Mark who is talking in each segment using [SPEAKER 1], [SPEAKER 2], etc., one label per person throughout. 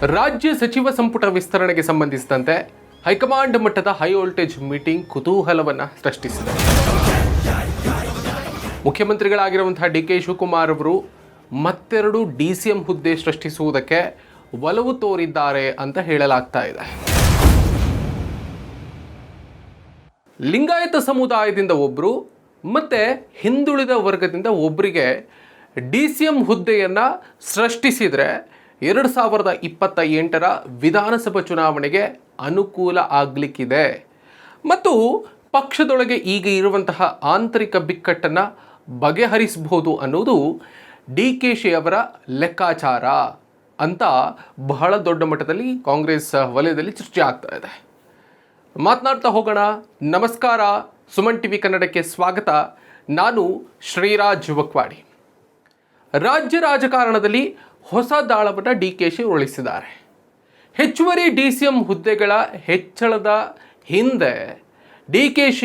[SPEAKER 1] ರಾಜ್ಯ ಸಚಿವ ಸಂಪುಟ ವಿಸ್ತರಣೆಗೆ ಸಂಬಂಧಿಸಿದಂತೆ ಹೈಕಮಾಂಡ್ ಮಟ್ಟದ ಹೈ ವೋಲ್ಟೇಜ್ ಮೀಟಿಂಗ್ ಕುತೂಹಲವನ್ನು ಸೃಷ್ಟಿಸಿದೆ. ಮುಖ್ಯಮಂತ್ರಿಗಳಾಗಿರುವಂತಹ ಡಿ ಕೆ ಶಿವಕುಮಾರ್ ಅವರು ಮತ್ತೆರಡು DCM ಹುದ್ದೆ ಸೃಷ್ಟಿಸುವುದಕ್ಕೆ ಒಲವು ತೋರಿದ್ದಾರೆ ಅಂತ ಹೇಳಲಾಗ್ತಾ ಇದೆ. ಲಿಂಗಾಯತ ಸಮುದಾಯದಿಂದ ಒಬ್ಬರು ಮತ್ತು ಹಿಂದುಳಿದ ವರ್ಗದಿಂದ ಒಬ್ಬರಿಗೆ DCM ಹುದ್ದೆಯನ್ನು ಸೃಷ್ಟಿಸಿದರೆ 2028ರ ವಿಧಾನಸಭಾ ಚುನಾವಣೆಗೆ ಅನುಕೂಲ ಆಗಲಿಕ್ಕಿದೆ ಮತ್ತು ಪಕ್ಷದೊಳಗೆ ಈಗ ಇರುವಂತಹ ಆಂತರಿಕ ಬಿಕ್ಕಟ್ಟನ್ನು ಬಗೆಹರಿಸಬಹುದು ಅನ್ನೋದು DKC ಅವರ ಲೆಕ್ಕಾಚಾರ ಅಂತ ಬಹಳ ದೊಡ್ಡ ಮಟ್ಟದಲ್ಲಿ ಕಾಂಗ್ರೆಸ್ ವಲಯದಲ್ಲಿ ಚರ್ಚೆ ಆಗ್ತಾ ಇದೆ. ಮಾತನಾಡ್ತಾ ಹೋಗೋಣ. ನಮಸ್ಕಾರ, ಸುಮನ್ ಟಿವಿ ಕನ್ನಡಕ್ಕೆ ಸ್ವಾಗತ. ನಾನು ಶ್ರೀರಾಜ್ ವಕ್ವಾಡಿ. ರಾಜ್ಯ ರಾಜಕಾರಣದಲ್ಲಿ ಹೊಸ ದಾಳವನ್ನು DKC ಉರುಳಿಸಿದ್ದಾರೆ. ಹೆಚ್ಚುವರಿ DCM ಹುದ್ದೆಗಳ ಹೆಚ್ಚಳದ ಹಿಂದೆ DKC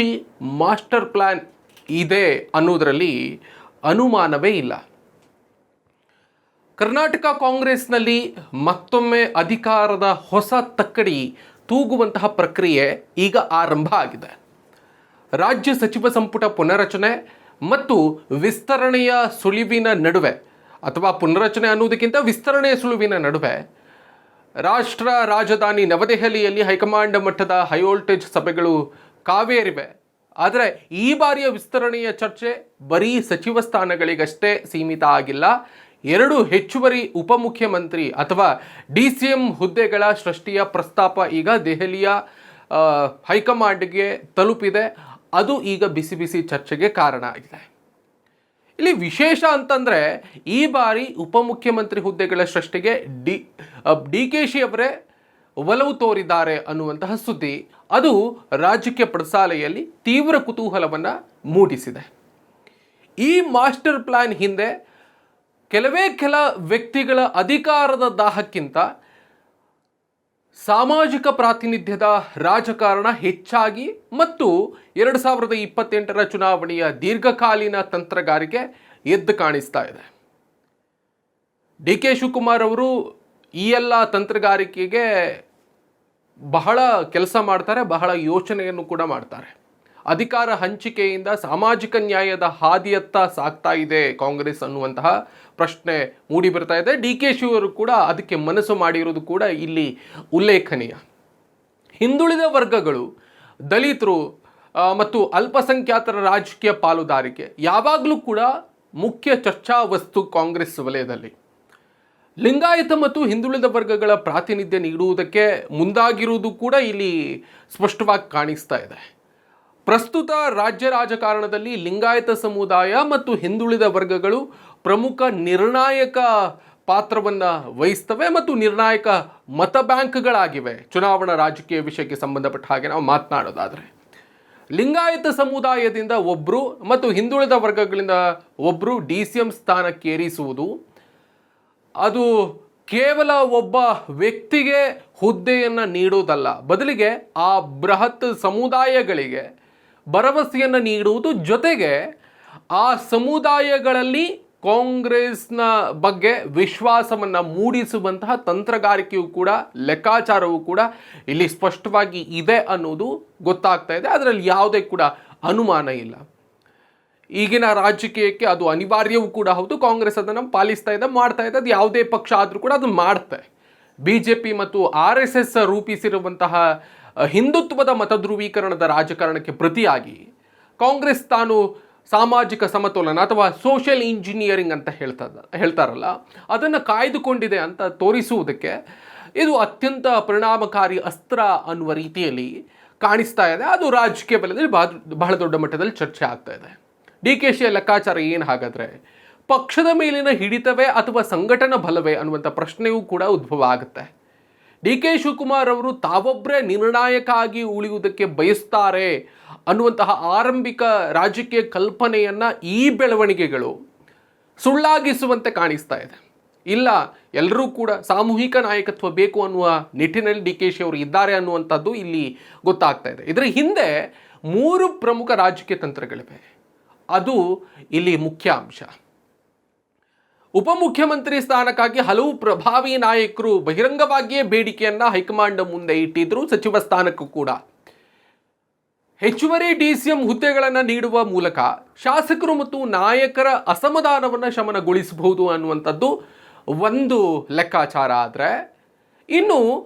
[SPEAKER 1] ಮಾಸ್ಟರ್ ಪ್ಲಾನ್ ಇದೆ ಅನ್ನೋದರಲ್ಲಿ ಅನುಮಾನವೇ ಇಲ್ಲ. ಕರ್ನಾಟಕ ಕಾಂಗ್ರೆಸ್ನಲ್ಲಿ ಮತ್ತೊಮ್ಮೆ ಅಧಿಕಾರದ ಹೊಸ ತಕ್ಕಡಿ ತೂಗುವಂತಹ ಪ್ರಕ್ರಿಯೆ ಈಗ ಆರಂಭ ಆಗಿದೆ. ರಾಜ್ಯ ಸಚಿವ ಸಂಪುಟ ಪುನರಚನೆ ಮತ್ತು ವಿಸ್ತರಣೆಯ ಸುಳಿವಿನ ನಡುವೆ, ಅಥವಾ ಪುನರಚನೆ ಅನ್ನೋದಕ್ಕಿಂತ ವಿಸ್ತರಣೆಯ ಸುಳಿವಿನ ನಡುವೆ ರಾಷ್ಟ್ರ ರಾಜಧಾನಿ ನವದೆಹಲಿಯಲ್ಲಿ ಹೈಕಮಾಂಡ್ ಮಟ್ಟದ ಹೈ ವೋಲ್ಟೇಜ್ ಸಭೆಗಳು ಕಾವೇರಿವೆ. ಆದರೆ ಈ ಬಾರಿಯ ವಿಸ್ತರಣೆಯ ಚರ್ಚೆ ಬರೀ ಸಚಿವ ಸ್ಥಾನಗಳಿಗಷ್ಟೇ ಸೀಮಿತ ಆಗಿಲ್ಲ. 2 ಹೆಚ್ಚುವರಿ ಉಪಮುಖ್ಯಮಂತ್ರಿ ಅಥವಾ DCM ಹುದ್ದೆಗಳ ಸೃಷ್ಟಿಯ ಪ್ರಸ್ತಾಪ ಈಗ ದೆಹಲಿಯ ಹೈಕಮಾಂಡ್ಗೆ ತಲುಪಿದೆ. ಅದು ಈಗ ಬಿಸಿ ಬಿಸಿ ಚರ್ಚೆಗೆ ಕಾರಣ ಆಗಿದೆ. ಇಲ್ಲಿ ವಿಶೇಷ ಅಂತಂದರೆ ಈ ಬಾರಿ ಉಪಮುಖ್ಯಮಂತ್ರಿ ಹುದ್ದೆಗಳ ಸೃಷ್ಟಿಗೆ DKC ಅವರೇ ಒಲವು ತೋರಿದ್ದಾರೆ ಅನ್ನುವಂತಹ ಸುದ್ದಿ ಅದು ರಾಜಕೀಯ ಪಡಸಾಲೆಯಲ್ಲಿ ತೀವ್ರ ಕುತೂಹಲವನ್ನು ಮೂಡಿಸಿದೆ. ಈ ಮಾಸ್ಟರ್ ಪ್ಲಾನ್ ಹಿಂದೆ ಕೆಲ ವ್ಯಕ್ತಿಗಳ ಅಧಿಕಾರದ ದಾಹಕ್ಕಿಂತ ಸಾಮಾಜಿಕ ಪ್ರಾತಿನಿಧ್ಯದ ರಾಜಕಾರಣ ಹೆಚ್ಚಾಗಿ ಮತ್ತು 2028ರ ಚುನಾವಣೆಯ ದೀರ್ಘಕಾಲೀನ ತಂತ್ರಗಾರಿಕೆ ಎದ್ದು ಕಾಣಿಸ್ತಾ ಇದೆ. DK ಶಿವಕುಮಾರ್ ಅವರು ಈ ಎಲ್ಲ ತಂತ್ರಗಾರಿಕೆಗೆ ಬಹಳ ಕೆಲಸ ಮಾಡ್ತಾರೆ, ಬಹಳ ಯೋಚನೆಯನ್ನು ಕೂಡ ಮಾಡ್ತಾರೆ. ಅಧಿಕಾರ ಹಂಚಿಕೆಯಿಂದ ಸಾಮಾಜಿಕ ನ್ಯಾಯದ ಹಾದಿಯತ್ತ ಸಾಗ್ತಾ ಇದೆ ಕಾಂಗ್ರೆಸ್ ಅನ್ನುವಂತಹ ಪ್ರಶ್ನೆ ಮೂಡಿ ಬರ್ತಾ ಇದೆ. DKC ಅವರು ಕೂಡ ಅದಕ್ಕೆ ಮನಸ್ಸು ಮಾಡಿರೋದು ಕೂಡ ಇಲ್ಲಿ ಉಲ್ಲೇಖನೀಯ. ಹಿಂದುಳಿದ ವರ್ಗಗಳು, ದಲಿತರು ಮತ್ತು ಅಲ್ಪಸಂಖ್ಯಾತರ ರಾಜಕೀಯ ಪಾಲುದಾರಿಕೆ ಯಾವಾಗಲೂ ಕೂಡ ಮುಖ್ಯ ಚರ್ಚಾ ವಸ್ತು ಕಾಂಗ್ರೆಸ್ ವಲಯದಲ್ಲಿ. ಲಿಂಗಾಯತ ಮತ್ತು ಹಿಂದುಳಿದ ವರ್ಗಗಳ ಪ್ರಾತಿನಿಧ್ಯ ನೀಡುವುದಕ್ಕೆ ಮುಂದಾಗಿರುವುದು ಕೂಡ ಇಲ್ಲಿ ಸ್ಪಷ್ಟವಾಗಿ ಕಾಣಿಸ್ತಾ ಇದೆ. ಪ್ರಸ್ತುತ ರಾಜ್ಯ ರಾಜಕಾರಣದಲ್ಲಿ ಲಿಂಗಾಯತ ಸಮುದಾಯ ಮತ್ತು ಹಿಂದುಳಿದ ವರ್ಗಗಳು ಪ್ರಮುಖ ನಿರ್ಣಾಯಕ ಪಾತ್ರವನ್ನು ವಹಿಸ್ತವೆ ಮತ್ತು ನಿರ್ಣಾಯಕ ಮತ ಬ್ಯಾಂಕ್ಗಳಾಗಿವೆ. ಚುನಾವಣಾ ರಾಜಕೀಯ ವಿಷಯಕ್ಕೆ ಸಂಬಂಧಪಟ್ಟ ಹಾಗೆ ನಾವು ಮಾತನಾಡೋದಾದರೆ ಲಿಂಗಾಯತ ಸಮುದಾಯದಿಂದ ಒಬ್ಬರು ಮತ್ತು ಹಿಂದುಳಿದ ವರ್ಗಗಳಿಂದ ಒಬ್ಬರು DCM ಸ್ಥಾನಕ್ಕೇರಿಸುವುದು ಅದು ಕೇವಲ ಒಬ್ಬ ವ್ಯಕ್ತಿಗೆ ಹುದ್ದೆಯನ್ನು ನೀಡುವುದಲ್ಲ, ಬದಲಿಗೆ ಆ ಬೃಹತ್ ಸಮುದಾಯಗಳಿಗೆ ಭರವಸೆಯನ್ನು ನೀಡುವುದು, ಜೊತೆಗೆ ಆ ಸಮುದಾಯಗಳಲ್ಲಿ ಕಾಂಗ್ರೆಸ್ನ ಬಗ್ಗೆ ವಿಶ್ವಾಸವನ್ನು ಮೂಡಿಸುವಂತಹ ತಂತ್ರಗಾರಿಕೆಯೂ ಕೂಡ, ಲೆಕ್ಕಾಚಾರವೂ ಕೂಡ ಇಲ್ಲಿ ಸ್ಪಷ್ಟವಾಗಿ ಇದೆ ಅನ್ನೋದು ಗೊತ್ತಾಗ್ತಾ ಇದೆ. ಅದರಲ್ಲಿ ಯಾವುದೇ ಕೂಡ ಅನುಮಾನ ಇಲ್ಲ. ಈಗಿನ ರಾಜಕೀಯಕ್ಕೆ ಅದು ಅನಿವಾರ್ಯವೂ ಕೂಡ ಹೌದು. ಕಾಂಗ್ರೆಸ್ ಅದನ್ನು ಪಾಲಿಸ್ತಾ ಇದೆ, ಮಾಡ್ತಾ ಇದೆ. ಅದು ಯಾವುದೇ ಪಕ್ಷ ಆದರೂ ಕೂಡ ಅದು ಮಾಡುತ್ತೆ. BJP ಮತ್ತು RSS ರೂಪಿಸಿರುವಂತಹ ಹಿಂದುತ್ವದ ಮತಧ್ರುವೀಕರಣದ ರಾಜಕಾರಣಕ್ಕೆ ಪ್ರತಿಯಾಗಿ ಕಾಂಗ್ರೆಸ್ ತಾನು ಸಾಮಾಜಿಕ ಸಮತೋಲನ ಅಥವಾ ಸೋಷಿಯಲ್ ಇಂಜಿನಿಯರಿಂಗ್ ಅಂತ ಹೇಳ್ತಾರಲ್ಲ, ಅದನ್ನು ಕಾಯ್ದುಕೊಂಡಿದೆ ಅಂತ ತೋರಿಸುವುದಕ್ಕೆ ಇದು ಅತ್ಯಂತ ಪರಿಣಾಮಕಾರಿ ಅಸ್ತ್ರ ಅನ್ನುವ ರೀತಿಯಲ್ಲಿ ಕಾಣಿಸ್ತಾ ಇದೆ. ಅದು ರಾಜಕೀಯ ಬಲದಲ್ಲಿ ಬಹಳ ದೊಡ್ಡ ಮಟ್ಟದಲ್ಲಿ ಚರ್ಚೆ ಆಗ್ತಾ ಇದೆ. DKCಯ ಲೆಕ್ಕಾಚಾರ ಏನು ಹಾಗಾದರೆ? ಪಕ್ಷದ ಮೇಲಿನ ಹಿಡಿತವೇ ಅಥವಾ ಸಂಘಟನಾ ಬಲವೇ ಅನ್ನುವಂಥ ಪ್ರಶ್ನೆಯೂ ಕೂಡ ಉದ್ಭವ ಆಗುತ್ತೆ. DK ಶಿವಕುಮಾರ್ ಅವರು ತಾವೊಬ್ಬರೇ ನಿರ್ಣಾಯಕ ಆಗಿ ಉಳಿಯುವುದಕ್ಕೆ ಬಯಸ್ತಾರೆ ಅನ್ನುವಂತಹ ಆರಂಭಿಕ ರಾಜಕೀಯ ಕಲ್ಪನೆಯನ್ನು ಈ ಬೆಳವಣಿಗೆಗಳು ಸುಳ್ಳಾಗಿಸುವಂತೆ ಕಾಣಿಸ್ತಾ ಇದೆ. ಇಲ್ಲ, ಎಲ್ಲರೂ ಕೂಡ ಸಾಮೂಹಿಕ ನಾಯಕತ್ವ ಬೇಕು ಅನ್ನುವ ನಿಟ್ಟಿನಲ್ಲಿ DKC ಅವರು ಇದ್ದಾರೆ ಅನ್ನುವಂಥದ್ದು ಇಲ್ಲಿ ಗೊತ್ತಾಗ್ತಾ ಇದೆ. ಇದರ ಹಿಂದೆ 3 ಪ್ರಮುಖ ರಾಜಕೀಯ ತಂತ್ರಗಳಿವೆ. ಅದು ಇಲ್ಲಿ ಮುಖ್ಯ ಅಂಶ. ಉಪಮುಖ್ಯಮಂತ್ರಿ ಸ್ಥಾನಕ್ಕಾಗಿ ಹಲವು ಪ್ರಭಾವಿ ನಾಯಕರು ಬಹಿರಂಗವಾಗಿಯೇ ಬೇಡಿಕೆಯನ್ನ ಹೈಕಮಾಂಡ್ ಮುಂದೆ ಇಟ್ಟಿದ್ರು. ಸಚಿವ ಸ್ಥಾನಕ್ಕೂ ಕೂಡ ಹೆಚ್ಚುವರಿ ಡಿಸಿಎಂ ಹುದ್ದೆಗಳನ್ನು ನೀಡುವ ಮೂಲಕ ಶಾಸಕರು ಮತ್ತು ನಾಯಕರ ಅಸಮಾಧಾನವನ್ನು ಶಮನಗೊಳಿಸಬಹುದು ಅನ್ನುವಂಥದ್ದು ಒಂದು ಲೆಕ್ಕಾಚಾರ. ಆದರೆ ಇನ್ನು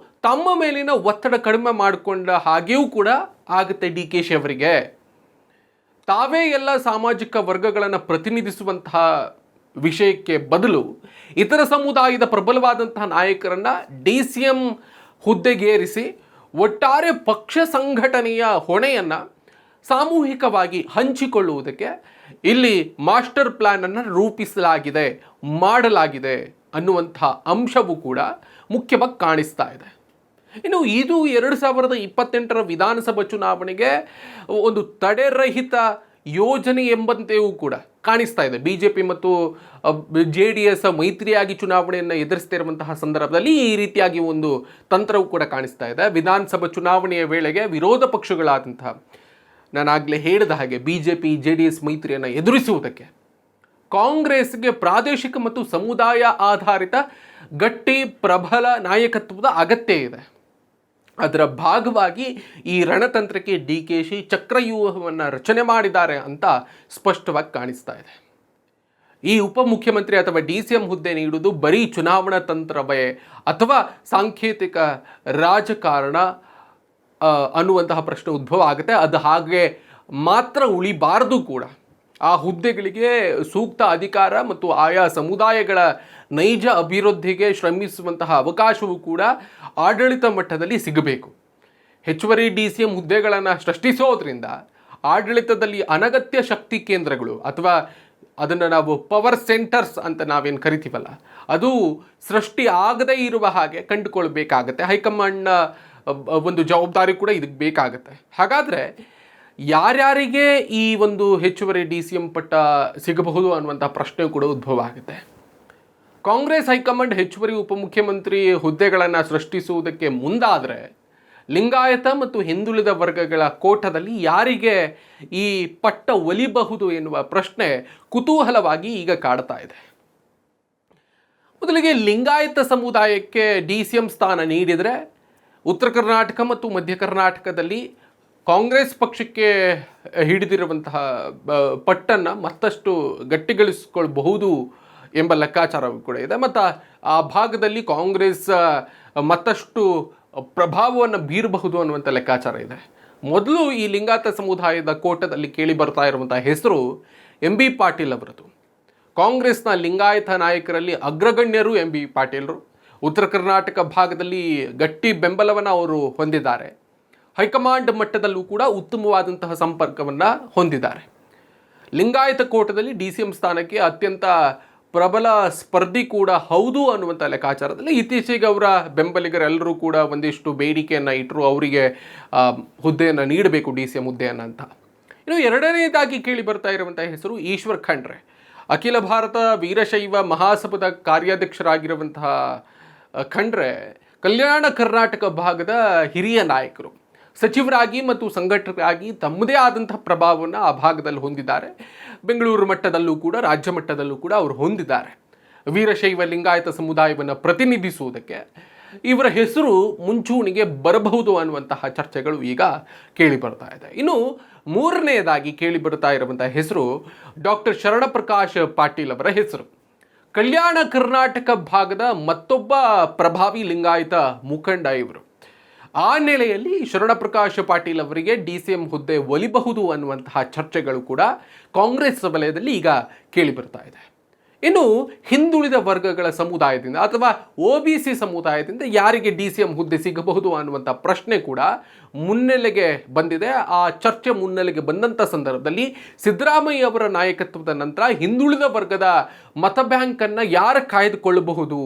[SPEAKER 1] ತಮ್ಮ ಮೇಲಿನ ಒತ್ತಡ ಕಡಿಮೆ ಮಾಡಿಕೊಂಡ ಹಾಗೆಯೂ ಕೂಡ ಆಗುತ್ತೆ. DKಶಿ ಅವರಿಗೆ ತಾವೇ ಎಲ್ಲ ಸಾಮಾಜಿಕ ವರ್ಗಗಳನ್ನು ಪ್ರತಿನಿಧಿಸುವಂತಹ ವಿಷಯಕ್ಕೆ ಬದಲು ಇತರ ಸಮುದಾಯದ ಪ್ರಬಲವಾದಂತಹ ನಾಯಕರನ್ನು DCM ಹುದ್ದೆಗೇರಿಸಿ ಒಟ್ಟಾರೆ ಪಕ್ಷ ಸಂಘಟನೆಯ ಹೊಣೆಯನ್ನು ಸಾಮೂಹಿಕವಾಗಿ ಹಂಚಿಕೊಳ್ಳುವುದಕ್ಕೆ ಇಲ್ಲಿ ಮಾಸ್ಟರ್ ಪ್ಲಾನನ್ನು ರೂಪಿಸಲಾಗಿದೆ, ಮಾಡಲಾಗಿದೆ ಅನ್ನುವಂಥ ಅಂಶವೂ ಕೂಡ ಮುಖ್ಯವಾಗಿ ಕಾಣಿಸ್ತಾ ಇದೆ. ಇನ್ನು ಇದು 2028ರ ವಿಧಾನಸಭಾ ಚುನಾವಣೆಗೆ ಒಂದು ತಡೆರಹಿತ ಯೋಜನೆ ಎಂಬಂತೆಯೂ ಕೂಡ ಕಾಣಿಸ್ತಾ ಇದೆ. BJP ಮತ್ತು JDS ಮೈತ್ರಿಯಾಗಿ ಚುನಾವಣೆಯನ್ನು ಎದುರಿಸ್ತಿರುವಂತಹ ಸಂದರ್ಭದಲ್ಲಿ ಈ ರೀತಿಯಾಗಿ ಒಂದು ತಂತ್ರವೂ ಕೂಡ ಕಾಣಿಸ್ತಾ ಇದೆ. ವಿಧಾನಸಭಾ ಚುನಾವಣೆಯ ವೇಳೆಗೆ ವಿರೋಧ ಪಕ್ಷಗಳಾದಂತಹ, ನಾನಾಗಲೇ ಹೇಳಿದ ಹಾಗೆ BJP JDS ಮೈತ್ರಿಯನ್ನು ಎದುರಿಸುವುದಕ್ಕೆ ಕಾಂಗ್ರೆಸ್ಗೆ ಪ್ರಾದೇಶಿಕ ಮತ್ತು ಸಮುದಾಯ ಆಧಾರಿತ ಗಟ್ಟಿ ಪ್ರಬಲ ನಾಯಕತ್ವದ ಅಗತ್ಯ ಇದೆ. ಅದರ ಭಾಗವಾಗಿ ಈ ರಣತಂತ್ರಕ್ಕೆ DKಶಿ ಚಕ್ರವ್ಯೂಹವನ್ನು ರಚನೆ ಮಾಡಿದ್ದಾರೆ ಅಂತ ಸ್ಪಷ್ಟವಾಗಿ ಕಾಣಿಸ್ತಾ ಇದೆ. ಈ ಉಪಮುಖ್ಯಮಂತ್ರಿ ಅಥವಾ DCM ಹುದ್ದೆ ನೀಡುವುದು ಬರೀ ಚುನಾವಣಾ ತಂತ್ರವೇ ಅಥವಾ ಸಾಂಕೇತಿಕ ರಾಜಕಾರಣ ಅನ್ನುವಂತಹ ಪ್ರಶ್ನೆ ಉದ್ಭವ ಆಗುತ್ತೆ. ಅದು ಹಾಗೆ ಮಾತ್ರ ಉಳಿಬಾರದು ಕೂಡ. ಆ ಹುದ್ದೆಗಳಿಗೆ ಸೂಕ್ತ ಅಧಿಕಾರ ಮತ್ತು ಆಯಾ ಸಮುದಾಯಗಳ ನೈಜ ಅಭಿವೃದ್ಧಿಗೆ ಶ್ರಮಿಸುವಂತಹ ಅವಕಾಶವೂ ಕೂಡ ಆಡಳಿತ ಮಟ್ಟದಲ್ಲಿ ಸಿಗಬೇಕು. ಹೆಚ್ಚುವರಿ DCM ಹುದ್ದೆಗಳನ್ನು ಸೃಷ್ಟಿಸೋದ್ರಿಂದ ಆಡಳಿತದಲ್ಲಿ ಅನಗತ್ಯ ಶಕ್ತಿ ಕೇಂದ್ರಗಳು ಅಥವಾ ಅದನ್ನು ನಾವು ಪವರ್ ಸೆಂಟರ್ಸ್ ಅಂತ ನಾವೇನು ಕರಿತೀವಲ್ಲ, ಅದು ಸೃಷ್ಟಿ ಆಗದೇ ಇರುವ ಹಾಗೆ ಕಂಡುಕೊಳ್ಬೇಕಾಗತ್ತೆ. ಹೈಕಮಾಂಡ್ನ ಒಂದು ಜವಾಬ್ದಾರಿ ಕೂಡ ಇದಕ್ಕೆ ಬೇಕಾಗುತ್ತೆ. ಹಾಗಾದರೆ ಯಾರ್ಯಾರಿಗೆ ಈ ಒಂದು ಹೆಚ್ಚುವರಿ DCM ಪಟ್ಟ ಸಿಗಬಹುದು ಅನ್ನುವಂಥ ಪ್ರಶ್ನೆ ಕೂಡ ಉದ್ಭವ ಆಗುತ್ತೆ. ಕಾಂಗ್ರೆಸ್ ಹೈಕಮಾಂಡ್ ಹೆಚ್ಚುವರಿ ಉಪಮುಖ್ಯಮಂತ್ರಿ ಹುದ್ದೆಗಳನ್ನು ಸೃಷ್ಟಿಸುವುದಕ್ಕೆ ಮುಂದಾದರೆ ಲಿಂಗಾಯತ ಮತ್ತು ಹಿಂದುಳಿದ ವರ್ಗಗಳ ಕೋಟದಲ್ಲಿ ಯಾರಿಗೆ ಈ ಪಟ್ಟ ಒಲಿಬಹುದು ಎನ್ನುವ ಪ್ರಶ್ನೆ ಕುತೂಹಲವಾಗಿ ಈಗ ಕಾಡ್ತಾ ಇದೆ. ಮೊದಲಿಗೆ ಲಿಂಗಾಯತ ಸಮುದಾಯಕ್ಕೆ DCM ಸ್ಥಾನ ನೀಡಿದರೆ ಉತ್ತರ ಕರ್ನಾಟಕ ಮತ್ತು ಮಧ್ಯ ಕರ್ನಾಟಕದಲ್ಲಿ ಕಾಂಗ್ರೆಸ್ ಪಕ್ಷಕ್ಕೆ ಹಿಡಿದಿರುವಂತಹ ಪಟ್ಟನ್ನು ಮತ್ತಷ್ಟು ಗಟ್ಟಿಗೊಳಿಸಿಕೊಳ್ಳಬಹುದು ಎಂಬ ಲೆಕ್ಕಾಚಾರವೂ ಕೂಡ ಇದೆ. ಮತ್ತು ಆ ಭಾಗದಲ್ಲಿ ಕಾಂಗ್ರೆಸ್ ಮತ್ತಷ್ಟು ಪ್ರಭಾವವನ್ನು ಬೀರಬಹುದು ಅನ್ನುವಂಥ ಲೆಕ್ಕಾಚಾರ ಇದೆ. ಮೊದಲು ಈ ಲಿಂಗಾಯತ ಸಮುದಾಯದ ಕೋಟದಲ್ಲಿ ಕೇಳಿ ಬರ್ತಾ ಇರುವಂಥ ಹೆಸರು MB ಪಾಟೀಲ್ ಅವರದು. ಕಾಂಗ್ರೆಸ್ನ ಲಿಂಗಾಯತ ನಾಯಕರಲ್ಲಿ ಅಗ್ರಗಣ್ಯರು MB ಪಾಟೀಲರು. ಉತ್ತರ ಕರ್ನಾಟಕ ಭಾಗದಲ್ಲಿ ಗಟ್ಟಿ ಬೆಂಬಲವನ್ನು ಅವರು ಹೊಂದಿದ್ದಾರೆ. ಹೈಕಮಾಂಡ್ ಮಟ್ಟದಲ್ಲೂ ಕೂಡ ಉತ್ತಮವಾದಂತಹ ಸಂಪರ್ಕವನ್ನು ಹೊಂದಿದ್ದಾರೆ. ಲಿಂಗಾಯತ ಕೋಟದಲ್ಲಿ DCM ಸ್ಥಾನಕ್ಕೆ ಅತ್ಯಂತ ಪ್ರಬಲ ಸ್ಪರ್ಧಿ ಕೂಡ ಹೌದು ಅನ್ನುವಂಥ ಲೆಕ್ಕಾಚಾರದಲ್ಲಿ ಇತ್ತೀಚೆಗೆ ಅವರ ಬೆಂಬಲಿಗರೆಲ್ಲರೂ ಕೂಡ ಒಂದಿಷ್ಟು ಬೇಡಿಕೆಯನ್ನು ಇಟ್ಟರು, ಅವರಿಗೆ ಹುದ್ದೆಯನ್ನು ನೀಡಬೇಕು DCM ಹುದ್ದೆಯನ್ನು ಅಂತ. ಇನ್ನು ಎರಡನೇದಾಗಿ ಕೇಳಿ ಬರ್ತಾ ಇರುವಂಥ ಹೆಸರು ಈಶ್ವರ್ ಖಂಡ್ರೆ. ಅಖಿಲ ಭಾರತ ವೀರಶೈವ ಮಹಾಸಭಾದ ಕಾರ್ಯಾಧ್ಯಕ್ಷರಾಗಿರುವಂತಹ ಖಂಡ್ರೆ ಕಲ್ಯಾಣ ಕರ್ನಾಟಕ ಭಾಗದ ಹಿರಿಯ ನಾಯಕರು. ಸಚಿವರಾಗಿ ಮತ್ತು ಸಂಘಟಕರಾಗಿ ತಮ್ಮದೇ ಆದಂತಹ ಪ್ರಭಾವವನ್ನು ಆ ಭಾಗದಲ್ಲಿ ಹೊಂದಿದ್ದಾರೆ. ಬೆಂಗಳೂರು ಮಟ್ಟದಲ್ಲೂ ಕೂಡ ರಾಜ್ಯ ಮಟ್ಟದಲ್ಲೂ ಕೂಡ ಅವರು ಹೊಂದಿದ್ದಾರೆ. ವೀರಶೈವ ಲಿಂಗಾಯತ ಸಮುದಾಯವನ್ನು ಪ್ರತಿನಿಧಿಸುವುದಕ್ಕೆ ಇವರ ಹೆಸರು ಮುಂಚೂಣಿಗೆ ಬರಬಹುದು ಅನ್ನುವಂತಹ ಚರ್ಚೆಗಳು ಈಗ ಕೇಳಿ ಬರ್ತಾ ಇದೆ. ಇನ್ನು ಮೂರನೆಯದಾಗಿ ಕೇಳಿ ಬರ್ತಾ ಇರುವಂತಹ ಹೆಸರು ಡಾಕ್ಟರ್ ಶರಣಪ್ರಕಾಶ್ ಪಾಟೀಲ್ ಅವರ ಹೆಸರು. ಕಲ್ಯಾಣ ಕರ್ನಾಟಕ ಭಾಗದ ಮತ್ತೊಬ್ಬ ಪ್ರಭಾವಿ ಲಿಂಗಾಯತ ಮುಖಂಡ ಇವರು. ಆ ನೆಲೆಯಲ್ಲಿ ಶರಣಪ್ರಕಾಶ್ ಪಾಟೀಲ್ ಅವರಿಗೆ DCM ಹುದ್ದೆ ಒಲಿಬಹುದು ಅನ್ನುವಂತಹ ಚರ್ಚೆಗಳು ಕೂಡ ಕಾಂಗ್ರೆಸ್ ವಲಯದಲ್ಲಿ ಈಗ ಕೇಳಿ ಬರ್ತಾ ಇದೆ. ಇನ್ನು ಹಿಂದುಳಿದ ವರ್ಗಗಳ ಸಮುದಾಯದಿಂದ ಅಥವಾ OBC ಸಮುದಾಯದಿಂದ ಯಾರಿಗೆ DCM ಹುದ್ದೆ ಸಿಗಬಹುದು ಅನ್ನುವಂಥ ಪ್ರಶ್ನೆ ಕೂಡ ಮುನ್ನೆಲೆಗೆ ಬಂದಿದೆ. ಆ ಚರ್ಚೆ ಮುನ್ನೆಲೆಗೆ ಬಂದಂಥ ಸಂದರ್ಭದಲ್ಲಿ ಸಿದ್ದರಾಮಯ್ಯ ಅವರ ನಾಯಕತ್ವದ ನಂತರ ಹಿಂದುಳಿದ ವರ್ಗದ ಮತ ಬ್ಯಾಂಕನ್ನು ಯಾರು ಕಾಯ್ದುಕೊಳ್ಳಬಹುದು,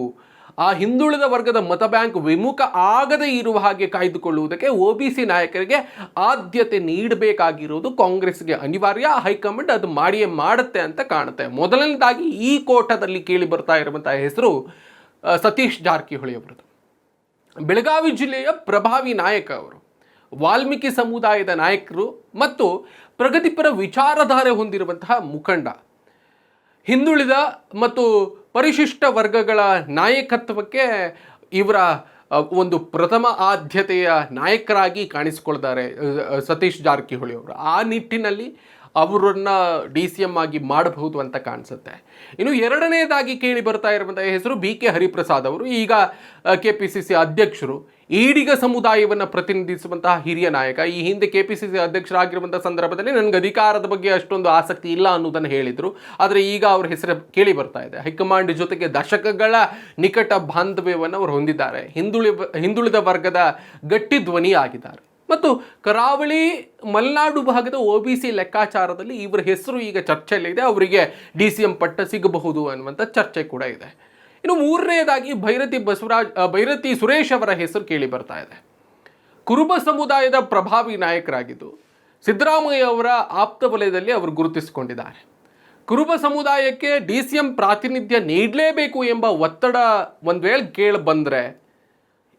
[SPEAKER 1] ಆ ಹಿಂದುಳಿದ ವರ್ಗದ ಮತ ಬ್ಯಾಂಕ್ ವಿಮುಖ ಆಗದೇ ಇರುವ ಹಾಗೆ ಕಾಯ್ದುಕೊಳ್ಳುವುದಕ್ಕೆ OBC ನಾಯಕರಿಗೆ ಆದ್ಯತೆ ನೀಡಬೇಕಾಗಿರುವುದು ಕಾಂಗ್ರೆಸ್ಗೆ ಅನಿವಾರ್ಯ. ಹೈಕಮಾಂಡ್ ಅದು ಮಾಡಿಯೇ ಮಾಡುತ್ತೆ ಅಂತ ಕಾಣುತ್ತೆ. ಮೊದಲನೇದಾಗಿ ಈ ಕೋಟದಲ್ಲಿ ಕೇಳಿ ಬರ್ತಾ ಇರುವಂತಹ ಹೆಸರು ಸತೀಶ್ ಜಾರಕಿಹೊಳಿ ಅವರದು. ಬೆಳಗಾವಿ ಜಿಲ್ಲೆಯ ಪ್ರಭಾವಿ ನಾಯಕ ಅವರು. ವಾಲ್ಮೀಕಿ ಸಮುದಾಯದ ನಾಯಕರು ಮತ್ತು ಪ್ರಗತಿಪರ ವಿಚಾರಧಾರೆ ಹೊಂದಿರುವಂತಹ ಮುಖಂಡ. ಹಿಂದುಳಿದ ಮತ್ತು ಪರಿಶಿಷ್ಟ ವರ್ಗಗಳ ನಾಯಕತ್ವಕ್ಕೆ ಇವರ ಒಂದು ಪ್ರಥಮ ಆದ್ಯತೆಯ ನಾಯಕರಾಗಿ ಕಾಣಿಸ್ಕೊಳ್ತಾರೆ ಸತೀಶ್ ಜಾರಕಿಹೊಳಿ ಅವರು. ಆ ನಿಟ್ಟಿನಲ್ಲಿ ಅವರನ್ನು DCM ಆಗಿ ಮಾಡಬಹುದು ಅಂತ ಕಾಣಿಸುತ್ತೆ. ಇನ್ನು ಎರಡನೇದಾಗಿ ಕೇಳಿ ಬರ್ತಾ ಇರುವಂತಹ ಹೆಸರು BK ಹರಿಪ್ರಸಾದ್ ಅವರು. ಈಗ KPCC ಅಧ್ಯಕ್ಷರು, ಈಡಿಗ ಸಮುದಾಯವನ್ನು ಪ್ರತಿನಿಧಿಸುವಂತಹ ಹಿರಿಯ ನಾಯಕ. ಈ ಹಿಂದೆ KPCC ಅಧ್ಯಕ್ಷರಾಗಿರುವಂಥ ಸಂದರ್ಭದಲ್ಲಿ ನನಗೆ ಅಧಿಕಾರದ ಬಗ್ಗೆ ಅಷ್ಟೊಂದು ಆಸಕ್ತಿ ಇಲ್ಲ ಅನ್ನೋದನ್ನು ಹೇಳಿದರು. ಆದರೆ ಈಗ ಅವ್ರ ಹೆಸರು ಕೇಳಿ ಬರ್ತಾ ಇದೆ. ಹೈಕಮಾಂಡ್ ಜೊತೆಗೆ ದಶಕಗಳ ನಿಕಟ ಬಾಂಧವ್ಯವನ್ನು ಅವರು ಹೊಂದಿದ್ದಾರೆ. ಹಿಂದುಳಿದ ವರ್ಗದ ಗಟ್ಟಿ ಧ್ವನಿ ಆಗಿದ್ದಾರೆ. ಮತ್ತು ಕರಾವಳಿ ಮಲೆನಾಡು ಭಾಗದ OBC ಲೆಕ್ಕಾಚಾರದಲ್ಲಿ ಇವರ ಹೆಸರು ಈಗ ಚರ್ಚೆಯಲ್ಲಿದೆ. ಅವರಿಗೆ DCM ಪಟ್ಟ ಸಿಗಬಹುದು ಅನ್ನುವಂಥ ಚರ್ಚೆ ಕೂಡ ಇದೆ. ಇನ್ನು ಮೂರನೇದಾಗಿ ಭೈರತಿ ಸುರೇಶ್ ಅವರ ಹೆಸರು ಕೇಳಿ ಬರ್ತಾ ಇದೆ. ಕುರುಬ ಸಮುದಾಯದ ಪ್ರಭಾವಿ ನಾಯಕರಾಗಿದ್ದು ಸಿದ್ದರಾಮಯ್ಯ ಅವರ ಆಪ್ತ ವಲಯದಲ್ಲಿ ಅವರು ಗುರುತಿಸಿಕೊಂಡಿದ್ದಾರೆ. ಕುರುಬ ಸಮುದಾಯಕ್ಕೆ DCM ಪ್ರಾತಿನಿಧ್ಯ ನೀಡಲೇಬೇಕು ಎಂಬ ಒತ್ತಡ ಒಂದು ವೇಳೆ ಕೇಳಿ ಬಂದರೆ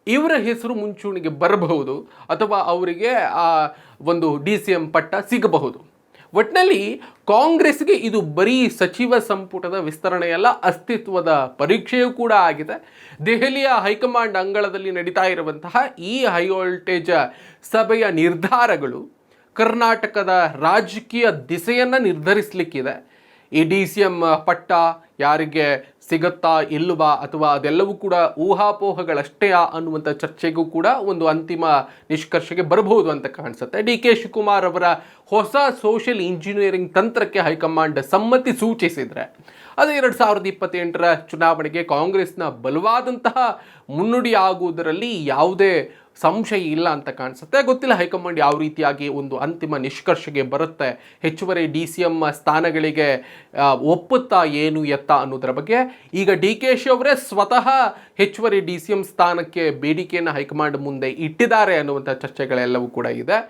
[SPEAKER 1] ಇವರ ಹೆಸರು ಮುಂಚೂಣಿಗೆ ಬರಬಹುದು ಅಥವಾ ಅವರಿಗೆ ಆ ಒಂದು DCM ಪಟ್ಟ ಸಿಗಬಹುದು. ಒಟ್ಟಿನಲ್ಲಿ ಕಾಂಗ್ರೆಸ್ಗೆ ಇದು ಬರೀ ಸಚಿವ ಸಂಪುಟದ ವಿಸ್ತರಣೆಯಲ್ಲ, ಅಸ್ತಿತ್ವದ ಪರೀಕ್ಷೆಯೂ ಕೂಡ ಆಗಿದೆ. ದೆಹಲಿಯ ಹೈಕಮಾಂಡ್ ಅಂಗಳದಲ್ಲಿ ನಡೀತಾ ಇರುವಂತಹ ಈ ಹೈ ವೋಲ್ಟೇಜ್ ಸಭೆಯ ನಿರ್ಧಾರಗಳು ಕರ್ನಾಟಕದ ರಾಜಕೀಯ ದಿಸೆಯನ್ನು ನಿರ್ಧರಿಸಲಿಕ್ಕಿದೆ. ಈ DCM ಪಟ್ಟ ಯಾರಿಗೆ ಸಿಗುತ್ತಾ ಇಲ್ಲವಾ ಅಥವಾ ಅದೆಲ್ಲವೂ ಕೂಡ ಊಹಾಪೋಹಗಳಷ್ಟೇ ಅನ್ನುವಂಥ ಚರ್ಚೆಗೂ ಕೂಡ ಒಂದು ಅಂತಿಮ ನಿಷ್ಕರ್ಷೆಗೆ ಬರಬಹುದು ಅಂತ ಕಾಣಿಸುತ್ತೆ. DK ಶಿವಕುಮಾರ್ ಅವರ ಹೊಸ ಸೋಷಿಯಲ್ ಇಂಜಿನಿಯರಿಂಗ್ ತಂತ್ರಕ್ಕೆ ಹೈಕಮಾಂಡ್ ಸಮ್ಮತಿ ಸೂಚಿಸಿದರೆ ಅದು 2028ರ ಚುನಾವಣೆಗೆ ಕಾಂಗ್ರೆಸ್ನ ಬಲವಾದಂತಹ ಮುನ್ನುಡಿ ಆಗುವುದರಲ್ಲಿ ಯಾವುದೇ ಸಂಶಯ ಇಲ್ಲ ಅಂತ ಕಾಣಿಸುತ್ತೆ. ಗೊತ್ತಿಲ್ಲ ಹೈಕಮಾಂಡ್ ಯಾವ ರೀತಿಯಾಗಿ ಒಂದು ಅಂತಿಮ ನಿಷ್ಕರ್ಷೆಗೆ ಬರುತ್ತೆ, ಹೆಚ್ಚುವರಿ DCM ಸ್ಥಾನಗಳಿಗೆ ಒಪ್ಪುತ್ತಾ ಏನು ಎತ್ತ ಅನ್ನೋದರ ಬಗ್ಗೆ. ಈಗ DK ಅವರೇ ಸ್ವತಃ ಹೆಚ್ಚುವರಿ DCM ಸ್ಥಾನಕ್ಕೆ ಬೇಡಿಕೆಯನ್ನು ಹೈಕಮಾಂಡ್ ಮುಂದೆ ಇಟ್ಟಿದ್ದಾರೆ ಅನ್ನುವಂಥ ಚರ್ಚೆಗಳೆಲ್ಲವೂ ಕೂಡ ಇದೆ.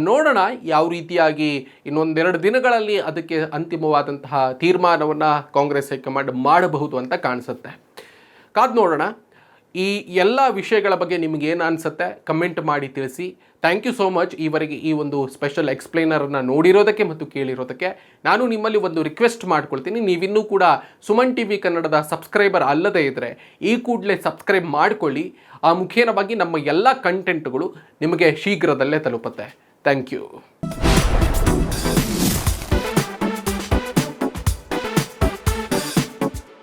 [SPEAKER 1] ನೋಡೋಣ ಯಾವ ರೀತಿಯಾಗಿ ಇನ್ನೊಂದೆರಡು ದಿನಗಳಲ್ಲಿ ಅದಕ್ಕೆ ಅಂತಿಮವಾದಂತಹ ತೀರ್ಮಾನವನ್ನು ಕಾಂಗ್ರೆಸ್ ಹೈಕಮಾಂಡ್ ಮಾಡಬಹುದು ಅಂತ ಕಾಣಿಸುತ್ತೆ. ಕಾದು ನೋಡೋಣ. ಈ ಎಲ್ಲ ವಿಷಯಗಳ ಬಗ್ಗೆ ನಿಮಗೇನು ಅನಿಸುತ್ತೆ ಕಮೆಂಟ್ ಮಾಡಿ ತಿಳಿಸಿ. ಥ್ಯಾಂಕ್ ಯು ಸೋ ಮಚ್ ಈವರೆಗೆ ಈ ಒಂದು ಸ್ಪೆಷಲ್ ಎಕ್ಸ್ಪ್ಲೈನರನ್ನು ನೋಡಿರೋದಕ್ಕೆ ಮತ್ತು ಕೇಳಿರೋದಕ್ಕೆ. ನಾನು ನಿಮ್ಮಲ್ಲಿ ಒಂದು ರಿಕ್ವೆಸ್ಟ್ ಮಾಡ್ಕೊಳ್ತೀನಿ, ನೀವಿನ್ನೂ ಕೂಡ ಸುಮನ್ TV ಕನ್ನಡದ ಸಬ್ಸ್ಕ್ರೈಬರ್ ಅಲ್ಲದೇ ಇದ್ದರೆ ಈ ಕೂಡಲೇ ಸಬ್ಸ್ಕ್ರೈಬ್ ಮಾಡಿಕೊಳ್ಳಿ. ಆ ಮುಖೇನವಾಗಿ ನಮ್ಮ ಎಲ್ಲ ಕಂಟೆಂಟ್ಗಳು ನಿಮಗೆ ಶೀಘ್ರದಲ್ಲೇ ತಲುಪುತ್ತೆ. Thank you.